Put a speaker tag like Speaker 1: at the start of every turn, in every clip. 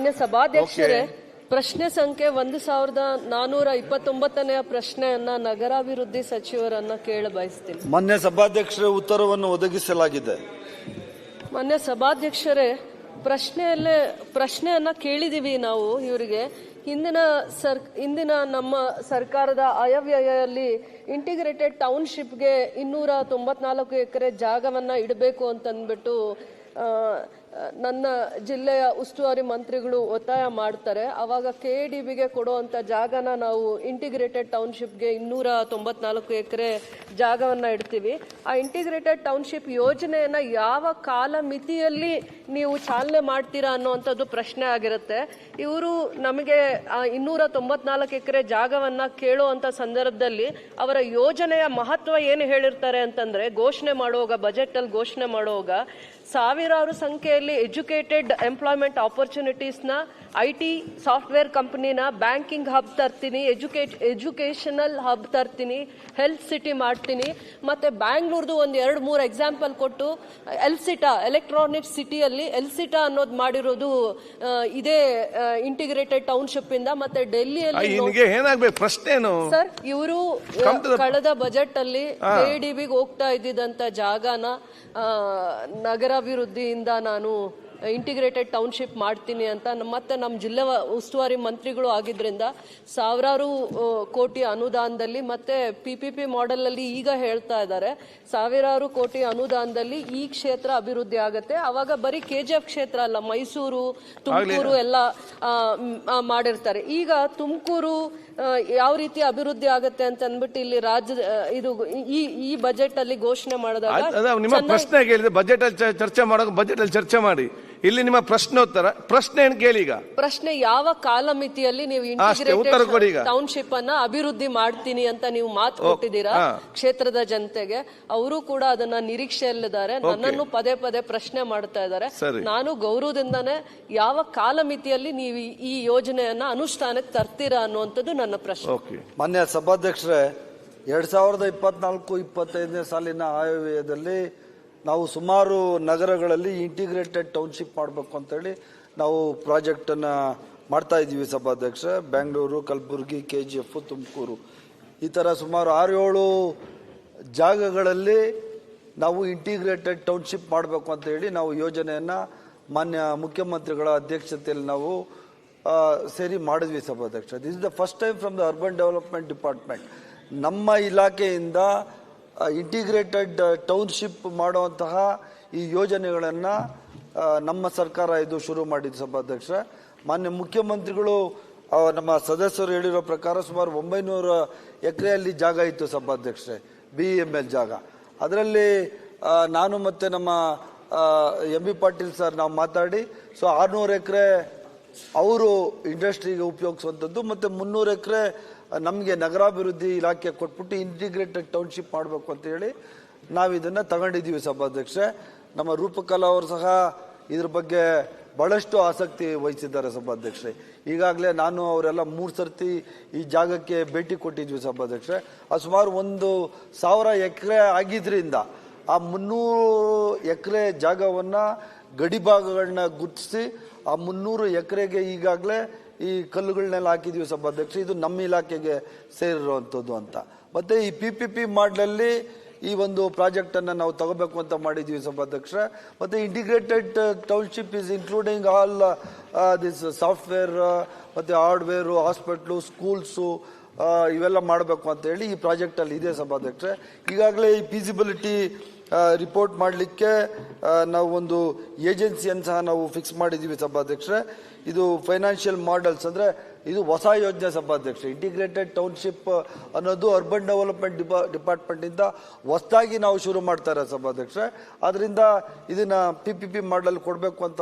Speaker 1: ಮಾನ್ಯ ಸಭಾಧ್ಯಕ್ಷರೇ, ಪ್ರಶ್ನೆ ಸಂಖ್ಯೆ 1429ನೇ ಪ್ರಶ್ನೆಯನ್ನ ನಗರಾಭಿವೃದ್ಧಿ ಸಚಿವರನ್ನ ಕೇಳ ಬಯಸ್ತೀನಿ.
Speaker 2: ಮಾನ್ಯ ಸಭಾಧ್ಯಕ್ಷರೇ, ಉತ್ತರವನ್ನು ಒದಗಿಸಲಾಗಿದೆ.
Speaker 1: ಮಾನ್ಯ ಸಭಾಧ್ಯಕ್ಷರೇ, ಪ್ರಶ್ನೆಯನ್ನ ಕೇಳಿದೀವಿ ನಾವು ಇವರಿಗೆ. ಹಿಂದಿನ ನಮ್ಮ ಸರ್ಕಾರದ ಆಯವ್ಯಯಲ್ಲಿ ಇಂಟಿಗ್ರೇಟೆಡ್ ಟೌನ್ಶಿಪ್ಗೆ 294 ಎಕರೆ ಜಾಗವನ್ನ ಇಡಬೇಕು ಅಂತಂದ್ಬಿಟ್ಟು ನನ್ನ ಜಿಲ್ಲೆಯ ಉಸ್ತುವಾರಿ ಮಂತ್ರಿಗಳು ಒತ್ತಾಯ ಮಾಡ್ತಾರೆ. ಅವಾಗ KADBಗೆ ಕೊಡುವಂತ ಜಾಗನ ನಾವು ಇಂಟಿಗ್ರೇಟೆಡ್ ಟೌನ್ಶಿಪ್ಗೆ 294 ಎಕರೆ ಜಾಗವನ್ನ ಇಡ್ತೀವಿ. ಆ ಇಂಟಿಗ್ರೇಟೆಡ್ ಟೌನ್ಶಿಪ್ ಯೋಜನೆಯನ್ನ ಯಾವ ಕಾಲ ಮಿತಿಯಲ್ಲಿ ನೀವು ಚಾಲನೆ ಮಾಡ್ತೀರಾ ಅನ್ನುವಂಥದ್ದು ಪ್ರಶ್ನೆ ಆಗಿರುತ್ತೆ. ಇವರು ನಮಗೆ 294 ಎಕರೆ ಜಾಗವನ್ನ ಕೇಳುವಂತ ಸಂದರ್ಭದಲ್ಲಿ ಅವರ ಯೋಜನೆಯ ಮಹತ್ವ ಏನು ಹೇಳಿರ್ತಾರೆ ಅಂತಂದ್ರೆ, ಘೋಷಣೆ ಮಾಡುವಾಗ, ಬಜೆಟ್ ಅಲ್ಲಿ ಘೋಷಣೆ ಮಾಡುವಾಗ ಸಾವಿರಾರು ಸಂಖ್ಯೆಯಲ್ಲಿ ಎಜುಕೇಟೆಡ್ ಎಂಪ್ಲಾಯ್ಮೆಂಟ್ ಆಪರ್ಚುನಿಟೀಸ್ ನ IT ಸಾಫ್ಟ್ವೇರ್ ಕಂಪನಿನ ಬ್ಯಾಂಕಿಂಗ್ ಹಬ್ ತರ್ತೀನಿ, ಎಜುಕೇಶನಲ್ ಹಬ್ ತರ್ತೀನಿ, ಹೆಲ್ತ್ ಸಿಟಿ ಮಾಡ್ತೀನಿ, ಮತ್ತೆ ಬ್ಯಾಂಗ್ಳೂರ್ದು ಒಂದು 2-3 ಎಕ್ಸಾಂಪಲ್ ಕೊಟ್ಟು ಎಲ್ಸಿಟಾ ಎಲೆಕ್ಟ್ರಾನಿಕ್ಸ್ ಸಿಟಿಯಲ್ಲಿ ಎಲ್ಸಿಟಾ ಅನ್ನೋದು ಮಾಡಿರೋದು ಇದೇ ಇಂಟಿಗ್ರೇಟೆಡ್ ಟೌನ್ಶಿಪ್ ಇಂದ. ಮತ್ತೆ ಡೆಲ್ಲಿಯಲ್ಲಿ
Speaker 3: ಪ್ರಶ್ನೆನು
Speaker 1: ಸರ್, ಇವರು ಕಳೆದ ಬಜೆಟ್ ಅಲ್ಲಿ KADBಗೆ ಹೋಗ್ತಾ ಇದ್ದಿದ್ದಂತ ಜಾಗನ ನಗರಾಭಿವೃದ್ಧಿಯಿಂದ ನಾನು ಇಂಟಿಗ್ರೇಟೆಡ್ ಟೌನ್ಶಿಪ್ ಮಾಡ್ತೀನಿ ಅಂತ ಮತ್ತೆ ನಮ್ಮ ಜಿಲ್ಲೆ ಉಸ್ತುವಾರಿ ಮಂತ್ರಿಗಳು ಆಗಿದ್ರಿಂದ ಸಾವಿರಾರು ಕೋಟಿ ಅನುದಾನದಲ್ಲಿ ಮತ್ತೆ PPP ಮಾಡೆಲ್ ಅಲ್ಲಿ ಈಗ ಹೇಳ್ತಾ ಇದ್ದಾರೆ ಸಾವಿರಾರು ಕೋಟಿ ಅನುದಾನದಲ್ಲಿ ಈ ಕ್ಷೇತ್ರ ಅಭಿವೃದ್ಧಿ ಆಗುತ್ತೆ. ಅವಾಗ ಬರೀ KGF ಕ್ಷೇತ್ರ ಅಲ್ಲ, ಮೈಸೂರು, ತುಮಕೂರು ಎಲ್ಲ ಮಾಡಿರ್ತಾರೆ. ಈಗ ತುಮಕೂರು ಯಾವ ರೀತಿ ಅಭಿವೃದ್ಧಿ ಆಗುತ್ತೆ ಅಂತ ಅಂದ್ಬಿಟ್ಟು ಇಲ್ಲಿ ಇದು ಈ ಬಜೆಟ್ ಅಲ್ಲಿ ಘೋಷಣೆ ಮಾಡಿದಾಗ
Speaker 3: ನಿಮ್ಮ ಪ್ರಶ್ನೆ ಕೇಳಿದ್ರೆ ಬಜೆಟ್ ಅಲ್ಲಿ ಚರ್ಚೆ ಮಾಡೋಕೆ ಬಜೆಟ್ ಅಲ್ಲಿ ಚರ್ಚೆ ಮಾಡಿ. ಇಲ್ಲಿ ನಿಮ್ಮ ಪ್ರಶ್ನೋತ್ತರ ಪ್ರಶ್ನೆ ಏನು ಕೇಳಿ. ಈಗ ಪ್ರಶ್ನೆ,
Speaker 1: ಯಾವ ಕಾಲಮಿತಿಯಲ್ಲಿ ನೀವು ಇಂಟಿಗ್ರೇಟೆಡ್ ಟೌನ್ಶಿಪ್ ಅನ್ನ ಅಭಿವೃದ್ಧಿ ಮಾಡ್ತೀನಿ ಅಂತ ನೀವು ಮಾತು ಕೊಟ್ಟಿದ್ದೀರಾ ಕ್ಷೇತ್ರದ ಜನತೆಗೆ? ಅವರು ಕೂಡ ಅದನ್ನ ನಿರೀಕ್ಷೆಯಲ್ಲಿದ್ದಾರೆ. ನನ್ನನ್ನು ಪದೇ ಪದೇ ಪ್ರಶ್ನೆ ಮಾಡ್ತಾ ಇದ್ದಾರೆ. ನಾನು ಗೌರವದಿಂದಾನೆ ಯಾವ ಕಾಲಮಿತಿಯಲ್ಲಿ ನೀವು ಈ ಯೋಜನೆಯನ್ನ ಅನುಷ್ಠಾನಕ್ಕೆ ತರ್ತೀರಾ ಅನ್ನುವಂಥದ್ದು ನನ್ನ ಪ್ರಶ್ನೆ.
Speaker 2: ಮಾನ್ಯ ಸಭಾಧ್ಯಕ್ಷರೇ, 2024-25ನೇ ಸಾಲಿನ ಆಯವ್ಯಯದಲ್ಲಿ ನಾವು ಸುಮಾರು ನಗರಗಳಲ್ಲಿ ಇಂಟಿಗ್ರೇಟೆಡ್ ಟೌನ್ಶಿಪ್ ಮಾಡಬೇಕು ಅಂತೇಳಿ ನಾವು ಪ್ರಾಜೆಕ್ಟನ್ನು ಮಾಡ್ತಾ ಇದ್ದೀವಿ ಸಭಾಧ್ಯಕ್ಷ. ಬೆಂಗಳೂರು, ಕಲಬುರಗಿ, KGF, ತುಮಕೂರು, ಈ ಥರ ಸುಮಾರು 6-7 ಜಾಗಗಳಲ್ಲಿ ನಾವು ಇಂಟಿಗ್ರೇಟೆಡ್ ಟೌನ್ಶಿಪ್ ಮಾಡಬೇಕು ಅಂತೇಳಿ ನಾವು ಯೋಜನೆಯನ್ನು ಮಾನ್ಯ ಮುಖ್ಯಮಂತ್ರಿಗಳ ಅಧ್ಯಕ್ಷತೆಯಲ್ಲಿ ನಾವು ಸೇರಿ ಮಾಡಿದ್ವಿ ಸಭಾಧ್ಯಕ್ಷ. This is the first time from the urban development department ನಮ್ಮ ಇಲಾಖೆಯಿಂದ ಇಂಟಿಗ್ರೇಟೆಡ್ ಟೌನ್ಶಿಪ್ ಮಾಡುವಂತಹ ಈ ಯೋಜನೆಗಳನ್ನು ನಮ್ಮ ಸರ್ಕಾರ ಇದು ಶುರು ಮಾಡಿದ್ದು ಸಭಾಧ್ಯಕ್ಷ. ಮಾನ್ಯ ಮುಖ್ಯಮಂತ್ರಿಗಳು ನಮ್ಮ ಸದಸ್ಯರು ಹೇಳಿರೋ ಪ್ರಕಾರ ಸುಮಾರು 900 ಎಕರೆಯಲ್ಲಿ ಜಾಗ ಇತ್ತು ಸಭಾಧ್ಯಕ್ಷರೇ, BEML ಜಾಗ. ಅದರಲ್ಲಿ ನಾನು ಮತ್ತು ನಮ್ಮ MB ಪಾಟೀಲ್ ಸರ್ ನಾವು ಮಾತಾಡಿ 600 ಎಕರೆ ಅವರು ಇಂಡಸ್ಟ್ರಿಗೆ ಉಪಯೋಗಿಸುವಂಥದ್ದು ಮತ್ತು 300 ಎಕರೆ ನಮಗೆ ನಗರಾಭಿವೃದ್ಧಿ ಇಲಾಖೆ ಕೊಟ್ಬಿಟ್ಟು ಇಂಟಿಗ್ರೇಟೆಡ್ ಟೌನ್ಶಿಪ್ ಮಾಡಬೇಕು ಅಂತ ಹೇಳಿ ನಾವು ಇದನ್ನು ತಗೊಂಡಿದ್ದೀವಿ ಸಭಾಧ್ಯಕ್ಷ. ನಮ್ಮ ರೂಪಕಲಾ ಅವರು ಸಹ ಇದ್ರ ಬಗ್ಗೆ ಬಹಳಷ್ಟು ಆಸಕ್ತಿ ವಹಿಸಿದ್ದಾರೆ ಸಭಾಧ್ಯಕ್ಷೆ. ಈಗಾಗಲೇ ನಾನು ಅವರೆಲ್ಲ 3 ಸರ್ತಿ ಈ ಜಾಗಕ್ಕೆ ಭೇಟಿ ಕೊಟ್ಟಿದ್ವಿ ಸಭಾಧ್ಯಕ್ಷ. ಸುಮಾರು 1,000 ಎಕರೆ ಆಗಿದ್ರಿಂದ ಆ 300 ಎಕರೆ ಜಾಗವನ್ನು ಗಡಿಭಾಗಗಳನ್ನ ಗುರುತಿಸಿ ಆ 300 ಎಕರೆಗೆ ಈಗಾಗಲೇ ಈ ಕಲ್ಲುಗಳನ್ನೆಲ್ಲ ಹಾಕಿದೀವಿ ಸಭಾಧ್ಯಕ್ಷ. ಇದು ನಮ್ಮ ಇಲಾಖೆಗೆ ಸೇರಿರುವಂಥದ್ದು ಅಂತ. ಮತ್ತೆ ಈ PPP ಮಾಡಲಲ್ಲಿ ಈ ಒಂದು ಪ್ರಾಜೆಕ್ಟ್ ಅನ್ನ ನಾವು ತಗೋಬೇಕು ಅಂತ ಮಾಡಿದೀವಿ ಸಭಾಧ್ಯಕ್ಷ. ಮತ್ತೆ integrated township is including all this software ಮತ್ತೆ ಹಾರ್ಡ್ವೇರ್, ಹಾಸ್ಪಿಟ್ಲು, ಸ್ಕೂಲ್ಸು ಇವೆಲ್ಲ ಮಾಡಬೇಕು ಅಂತ ಹೇಳಿ ಈ ಪ್ರಾಜೆಕ್ಟ್ ಅಲ್ಲಿ ಇದೆ ಸಭಾಧ್ಯಕ್ಷ. ಈಗಾಗಲೇ ಈ ಫೀಸಿಬಿಲಿಟಿ ರಿಪೋರ್ಟ್ ಮಾಡಲಿಕ್ಕೆ ನಾವು ಒಂದು ಏಜೆನ್ಸಿಯನ್ನು ಸಹ ನಾವು ಫಿಕ್ಸ್ ಮಾಡಿದ್ದೀವಿ ಸಭಾಧ್ಯಕ್ಷ. ಇದು ಫೈನಾನ್ಷಿಯಲ್ ಮಾಡೆಲ್ಸ್ ಅಂದರೆ ಇದು ಹೊಸ ಯೋಜನೆ ಸಭಾಧ್ಯಕ್ಷ. ಇಂಟಿಗ್ರೇಟೆಡ್ ಟೌನ್ಶಿಪ್ ಅನ್ನೋದು ಅರ್ಬನ್ ಡೆವಲಪ್ಮೆಂಟ್ ಡಿಪಾರ್ಟ್ಮೆಂಟಿಂದ ಹೊಸದಾಗಿ ನಾವು ಶುರು ಮಾಡ್ತಾರೆ ಸಭಾಧ್ಯಕ್ಷ. ಆದ್ದರಿಂದ ಇದನ್ನ PPP ಮಾಡಲ್ ಕೊಡಬೇಕು ಅಂತ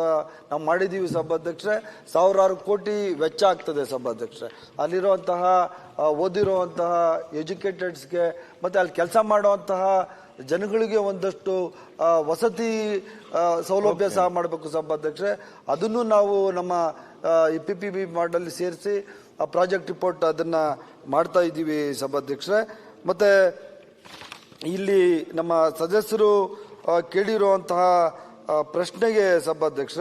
Speaker 2: ನಾವು ಮಾಡಿದ್ದೀವಿ ಸಭಾಧ್ಯಕ್ಷ. ಸಾವಿರಾರು ಕೋಟಿ ವೆಚ್ಚ ಆಗ್ತದೆ ಸಭಾಧ್ಯಕ್ಷ. ಅಲ್ಲಿರುವಂತಹ ಓದಿರುವಂತಹ ಎಜುಕೇಟೆಡ್ಸ್ಗೆ ಮತ್ತು ಅಲ್ಲಿ ಕೆಲಸ ಮಾಡುವಂತಹ ಜನಗಳಿಗೆ ಒಂದಷ್ಟು ವಸತಿ ಸೌಲಭ್ಯ ಸಹ ಮಾಡಬೇಕು ಸಭಾಧ್ಯಕ್ಷ. ಅದನ್ನು ನಾವು ನಮ್ಮ ಈ PPP ಮಾಡಲ್ ಸೇರಿಸಿ ಆ ಪ್ರಾಜೆಕ್ಟ್ ರಿಪೋರ್ಟ್ ಅದನ್ನ ಮಾಡ್ತಾ ಇದ್ದೀವಿ ಸಭಾಧ್ಯಕ್ಷ. ಮತ್ತೆ ಇಲ್ಲಿ ನಮ್ಮ ಸದಸ್ಯರು ಕೇಳಿರುವಂತಹ ಪ್ರಶ್ನೆಗೆ ಸಭಾಧ್ಯಕ್ಷ,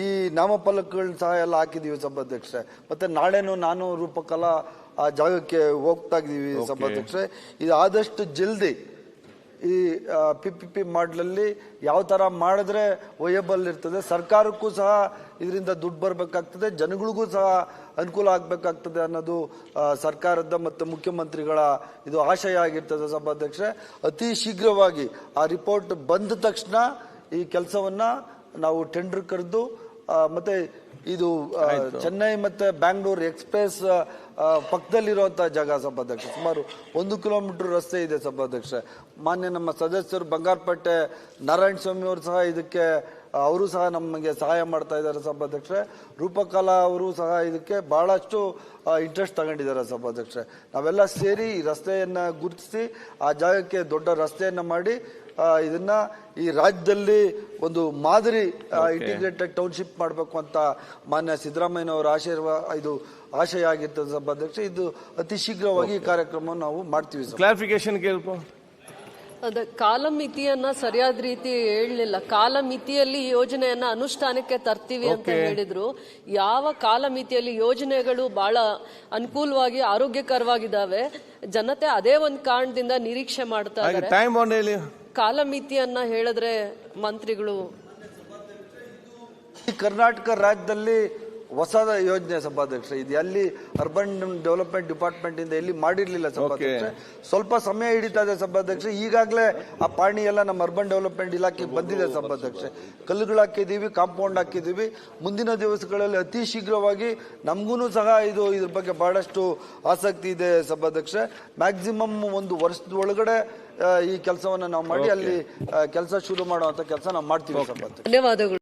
Speaker 2: ಈ ನಾಮಫಲಕಗಳನ್ನ ಸಹ ಎಲ್ಲ ಹಾಕಿದೀವಿ ಸಭಾಧ್ಯಕ್ಷೆ. ಮತ್ತೆ ನಾಳೆನು ನಾನು ರೂಪಕಲಾ ಆ ಜಾಗಕ್ಕೆ ಹೋಗ್ತಾ ಇದೀವಿ ಸಭಾಧ್ಯಕ್ಷೆ. ಇದು ಆದಷ್ಟು ಜಲ್ದಿ ಈ PPP ಮಾಡಲಲ್ಲಿ ಯಾವ ತರ ಮಾಡಿದ್ರೆ ವಯಬಲ್ ಇರ್ತದೆ, ಸರ್ಕಾರಕ್ಕೂ ಸಹ ಇದರಿಂದ ದುಡ್ಡು ಬರಬೇಕಾಗ್ತದೆ, ಜನಗಳಿಗೂ ಸಹ ಅನುಕೂಲ ಆಗ್ಬೇಕಾಗ್ತದೆ ಅನ್ನೋದು ಸರ್ಕಾರದ ಮತ್ತು ಮುಖ್ಯಮಂತ್ರಿಗಳ ಇದು ಆಶಯ ಆಗಿರ್ತದೆ ಸಭಾಧ್ಯಕ್ಷೆ. ಅತಿ ಶೀಘ್ರವಾಗಿ ಆ ರಿಪೋರ್ಟ್ ಬಂದ ತಕ್ಷಣ ಈ ಕೆಲಸವನ್ನ ನಾವು ಟೆಂಡರ್ ಕರೆದು ಮತ್ತೆ ಇದು ಚೆನ್ನೈ ಮತ್ತೆ ಬ್ಯಾಂಗ್ಳೂರ್ ಎಕ್ಸ್ಪ್ರೆಸ್ ಪಕ್ಕದಲ್ಲಿರುವಂತಹ ಜಾಗ ಸಭಾಧ್ಯಕ್ಷ. ಸುಮಾರು 1 ಕಿಲೋಮೀಟರ್ ರಸ್ತೆ ಇದೆ ಸಭಾಧ್ಯಕ್ಷ. ಮಾನ್ಯ ನಮ್ಮ ಸದಸ್ಯರು ಬಂಗಾರಪೇಟೆ ನಾರಾಯಣ ಸ್ವಾಮಿ ಅವರು ಸಹ ಇದಕ್ಕೆ ಅವರು ಸಹ ನಮಗೆ ಸಹಾಯ ಮಾಡ್ತಾ ಇದ್ದಾರೆ ಸಭಾಧ್ಯಕ್ಷ. ರೂಪಕಲಾ ಅವರು ಸಹ ಇದಕ್ಕೆ ಬಹಳಷ್ಟು ಇಂಟ್ರೆಸ್ಟ್ ತಗೊಂಡಿದ್ದಾರೆ ಸಭಾಧ್ಯಕ್ಷ. ನಾವೆಲ್ಲ ಸೇರಿ ಈ ರಸ್ತೆಯನ್ನ ಗುರುತಿಸಿ ಆ ಜಾಗಕ್ಕೆ ದೊಡ್ಡ ರಸ್ತೆಯನ್ನ ಮಾಡಿ ಇದನ್ನ ಈ ರಾಜ್ಯದಲ್ಲಿ ಒಂದು ಮಾದರಿ ಇಂಟಿಗ್ರೇಟೆಡ್ ಟೌನ್ಶಿಪ್ ಮಾಡಬೇಕು ಅಂತ ಮಾನ್ಯ ಸಿದ್ದರಾಮಯ್ಯನವರ ಆಶಯ ಆಗಿರ್ತದೆ ಸಭಾಧ್ಯಕ್ಷ. ಇದು ಅತಿ ಶೀಘ್ರವಾಗಿ ಈ ಕಾರ್ಯಕ್ರಮವನ್ನು ನಾವು ಮಾಡ್ತೀವಿ.
Speaker 3: ಕ್ಲಾರಿಫಿಕೇಶನ್
Speaker 1: ಅದ ಕಾಲಮಿತಿಯನ್ನ ಸರಿಯಾದ ರೀತಿ ಹೇಳಲಿಲ್ಲ. ಕಾಲಮಿತಿಯಲ್ಲಿ ಯೋಜನೆಯನ್ನ ಅನುಷ್ಠಾನಕ್ಕೆ ತರ್ತೀವಿ ಅಂತ ಹೇಳಿದ್ರು. ಯಾವ ಕಾಲಮಿತಿಯಲ್ಲಿ ಯೋಜನೆಗಳು ಬಹಳ ಅನುಕೂಲವಾಗಿ ಆರೋಗ್ಯಕರವಾಗಿದ್ದಾವೆ, ಜನತೆ ಅದೇ ಒಂದು ಕಾರಣದಿಂದ ನಿರೀಕ್ಷೆ ಮಾಡ್ತಾ ಇದ್ದಾರೆ. ಕಾಲಮಿತಿಯನ್ನ ಹೇಳಿದ್ರೆ ಮಂತ್ರಿಗಳು
Speaker 2: ಕರ್ನಾಟಕ ರಾಜ್ಯದಲ್ಲಿ ಹೊಸ ಯೋಜನೆ ಸಭಾಧ್ಯಕ್ಷ. ಇದು ಎಲ್ಲಿ ಅರ್ಬನ್ ಡೆವಲಪ್ಮೆಂಟ್ ಡಿಪಾರ್ಟ್ಮೆಂಟ್ ಇಂದ ಎಲ್ಲಿ ಮಾಡಿರ್ಲಿಲ್ಲ ಸಭಾಧ್ಯಕ್ಷ. ಸ್ವಲ್ಪ ಸಮಯ ಹಿಡಿತಾ ಇದೆ ಸಭಾಧ್ಯಕ್ಷ. ಈಗಾಗಲೇ ಆ ಪಾಣಿ ಎಲ್ಲ ನಮ್ಮ ಅರ್ಬನ್ ಡೆವಲಪ್ಮೆಂಟ್ ಇಲಾಖೆಗೆ ಬಂದಿದೆ ಸಭಾಧ್ಯಕ್ಷ. ಕಲ್ಲುಗಳು ಹಾಕಿದೀವಿ, ಕಾಂಪೌಂಡ್ ಹಾಕಿದೀವಿ. ಮುಂದಿನ ದಿವಸಗಳಲ್ಲಿ ಅತಿ ಶೀಘ್ರವಾಗಿ ನಮಗೂ ಸಹ ಇದ್ರ ಬಗ್ಗೆ ಬಹಳಷ್ಟು ಆಸಕ್ತಿ ಇದೆ ಸಭಾಧ್ಯಕ್ಷ. ಮ್ಯಾಕ್ಸಿಮಮ್ 1 ವರ್ಷದ ಒಳಗಡೆ ಈ ಕೆಲಸವನ್ನ ನಾವು ಮಾಡಿ ಅಲ್ಲಿ ಕೆಲಸ ಶುರು ಮಾಡುವಂತ ಕೆಲಸ ನಾವು ಮಾಡ್ತೀವಿ ಸಭಾಧ್ಯಕ್ಷ.
Speaker 1: ಧನ್ಯವಾದಗಳು.